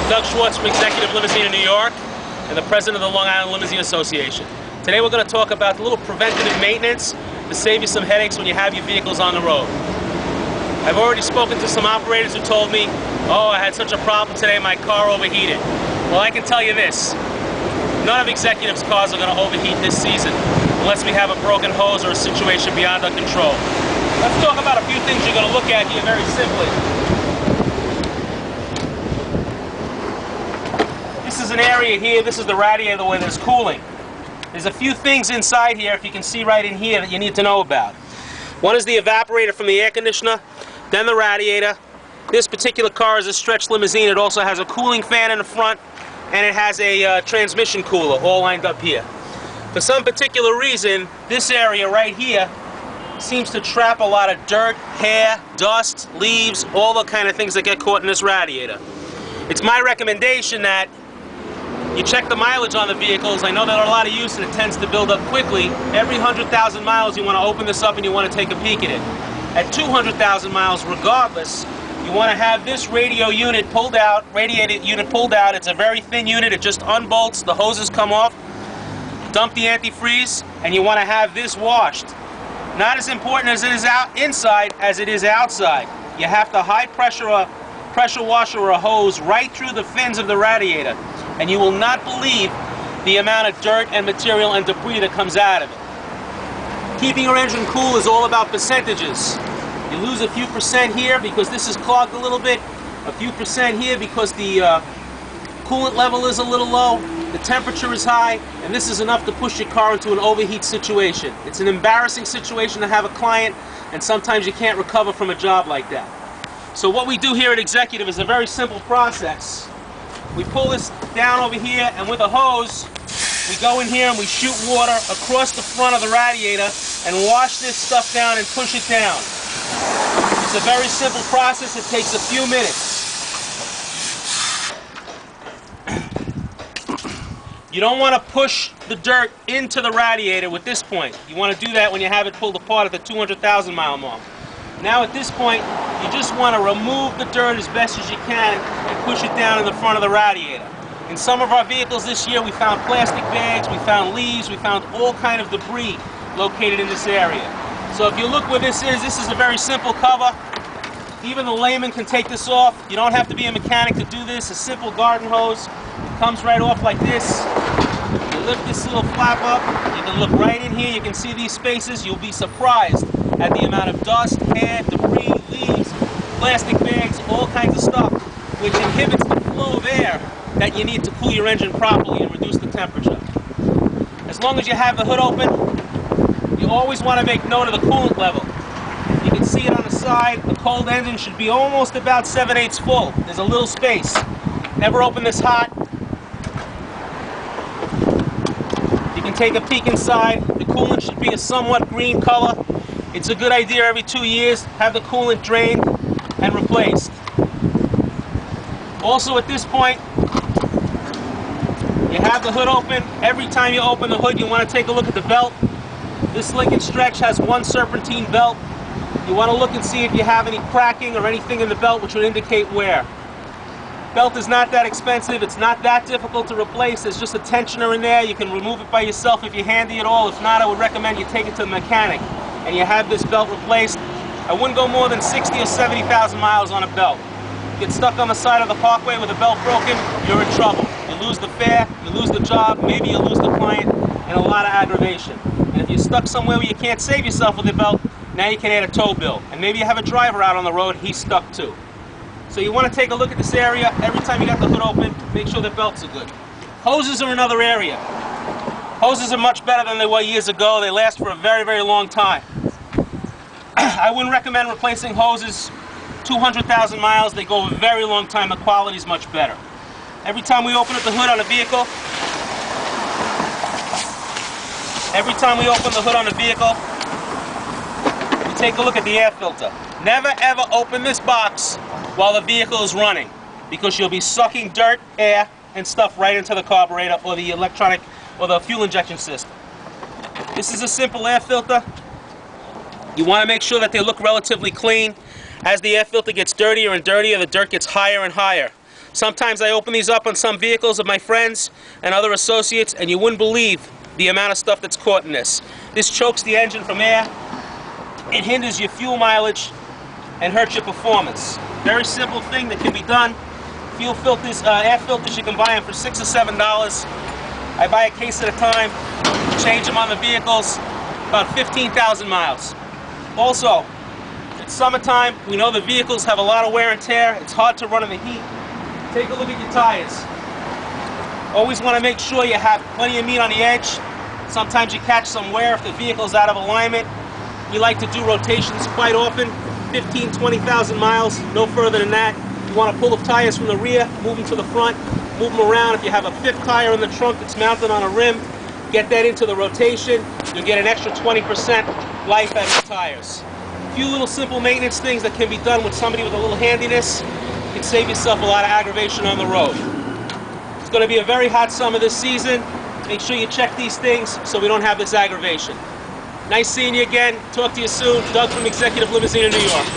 Doug Schwartz from Executive Limousine in New York and the president of the Long Island Limousine Association. Today we're going to talk about the little preventative maintenance to save you some headaches when you have your vehicles on the road. I've already spoken to some operators who told me, oh, I had such a problem today, my car overheated. Well, I can tell you this, none of executives' cars are going to overheat this season unless we have a broken hose or a situation beyond our control. Let's talk about a few things you're going to look at here very simply. This is an area here, this is the radiator where there's cooling. There's a few things inside here, if you can see right in here, that you need to know about. One is the evaporator from the air conditioner, then the radiator. This particular car is a stretch limousine. It also has a cooling fan in the front, and it has a transmission cooler all lined up here. For some particular reason, this area right here seems to trap a lot of dirt, hair, dust, leaves, all the kind of things that get caught in this radiator. It's my recommendation that you check the mileage on the vehicles. I know there are a lot of use and it tends to build up quickly. Every 100,000 miles you want to open this up and you want to take a peek at it. At 200,000 miles regardless, you want to have this radiator unit pulled out. It's a very thin unit, it just unbolts, the hoses come off. Dump the antifreeze, and you want to have this washed. Not as important as it is inside as it is outside. You have to high pressure a pressure washer or a hose right through the fins of the radiator, and you will not believe the amount of dirt and material and debris that comes out of it. Keeping your engine cool is all about percentages. You lose a few percent here because this is clogged a little bit, a few percent here because the coolant level is a little low, the temperature is high, and this is enough to push your car into an overheat situation. It's an embarrassing situation to have a client, and sometimes you can't recover from a job like that. So what we do here at Executive is a very simple process. We pull this down over here, and with a hose, we go in here and we shoot water across the front of the radiator and wash this stuff down and push it down. It's a very simple process. It takes a few minutes. You don't want to push the dirt into the radiator with this point. You want to do that when you have it pulled apart at the 200,000 mile mark. Now at this point, you just want to remove the dirt as best as you can and push it down in the front of the radiator. In some of our vehicles this year, we found plastic bags, we found leaves, we found all kind of debris located in this area. So if you look where this is a very simple cover. Even the layman can take this off. You don't have to be a mechanic to do this. A simple garden hose comes right off like this. You lift this little flap up. You can look right in here. You can see these spaces. You'll be surprised at the amount of dust, hair, debris, leaves, plastic bags, all kinds of stuff, which inhibits the flow of air that you need to cool your engine properly and reduce the temperature. As long as you have the hood open, you always want to make note of the coolant level. You can see it on the side. The cold engine should be almost about 7/8 full. There's a little space. Never open this hot. You can take a peek inside. The coolant should be a somewhat green color. It's a good idea every 2 years, have the coolant drained and replaced. Also at this point, you have the hood open. Every time you open the hood, you want to take a look at the belt. This Lincoln Stretch has one serpentine belt. You want to look and see if you have any cracking or anything in the belt which would indicate wear. Belt is not that expensive. It's not that difficult to replace. There's just a tensioner in there. You can remove it by yourself if you're handy at all. If not, I would recommend you take it to the mechanic and you have this belt replaced. I wouldn't go more than 60 or 70,000 miles on a belt. Get stuck on the side of the parkway with a belt broken, you're in trouble. You lose the fare, you lose the job, maybe you lose the client, and a lot of aggravation. And if you're stuck somewhere where you can't save yourself with a belt, now you can add a tow bill. And maybe you have a driver out on the road, he's stuck too. So you want to take a look at this area. Every time you got the hood open, make sure the belts are good. Hoses are another area. Hoses are much better than they were years ago. They last for a very, very long time. I wouldn't recommend replacing hoses 200,000 miles. They go a very long time. The quality is much better. Every time we open up the hood on a vehicle, we take a look at the air filter. Never ever open this box while the vehicle is running, because you'll be sucking dirt, air, and stuff right into the carburetor or the electronic or the fuel injection system. This is a simple air filter. You want to make sure that they look relatively clean. As the air filter gets dirtier and dirtier, the dirt gets higher and higher. Sometimes I open these up on some vehicles of my friends and other associates, and you wouldn't believe the amount of stuff that's caught in this. This chokes the engine from air. It hinders your fuel mileage and hurts your performance. Very simple thing that can be done. Fuel filters, air filters, you can buy them for $6 or $7. I buy a case at a time, change them on the vehicles, about 15,000 miles. Also, it's summertime. We know the vehicles have a lot of wear and tear. It's hard to run in the heat. Take a look at your tires. Always want to make sure you have plenty of meat on the edge. Sometimes you catch some wear if the vehicle's out of alignment. We like to do rotations quite often, 15, 20,000 miles, no further than that. You want to pull the tires from the rear, move them to the front, move them around. If you have a fifth tire in the trunk that's mounted on a rim, get that into the rotation. You'll get an extra 20% life out of the tires. A few little simple maintenance things that can be done with somebody with a little handiness can save yourself a lot of aggravation on the road. It's going to be a very hot summer this season. Make sure you check these things so we don't have this aggravation. Nice seeing you again. Talk to you soon. Doug from Executive Limousine in New York.